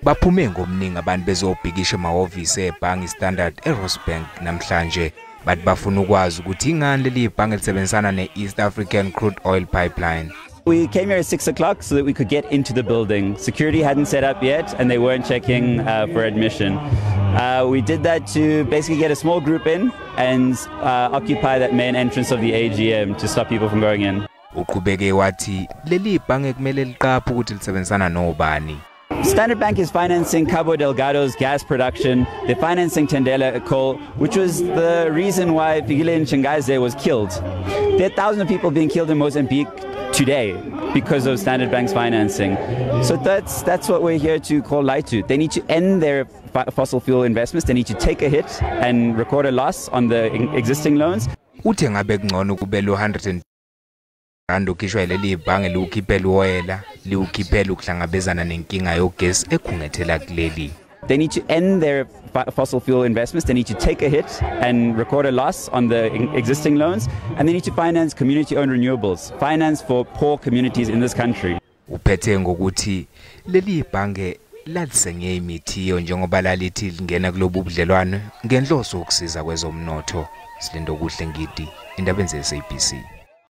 Baphume ngomningi abantu bezobhikisha emahhovisi ebhangi Standard eRosebank namhlanje bathi bafuna ukwazi ukuthi ingani leli ibhangi lisebenzisana ne-East African Crude Oil Pipeline. We came here at 6 o'clock so that we could get into the building. Security hadn't set up yet and they weren't checking for admission. We did that to basically get a small group in and occupy that main entrance of the AGM to stop people from going in. Uqhubeke wathi leli ibhangi kumele liqaphe ukuthi lisebenzisana nobani. Standard Bank is financing Cabo Delgado's gas production. They're financing Tendela coal, which was the reason why Fikile Nchengaze was killed. There are thousands of people being killed in Mozambique today because of Standard Bank's financing. So that's what we're here to call light to. They need to end their fossil fuel investments. They need to take a hit and record a loss on the existing loans. Uthe ngabe kungcono kube lo 100 rand ukhishwa leli ibhange liwukhiphela uwoyela liwukhiphela ukuhlangabezana nenkinga yogesi ekhungethela kuleli. They need to end their fossil fuel investments. They need to take a hit and record a loss on the existing loans. And they need to finance community-owned renewables, finance for poor communities in this country. Uphethe ngokuthi leli ibhange lalisenge imithiyo njengoba lalithi lingena kulobu budlelwano ngenhloso ukusiza kwezomnotho. Silindo kuhle ngidi indaba ze SABC.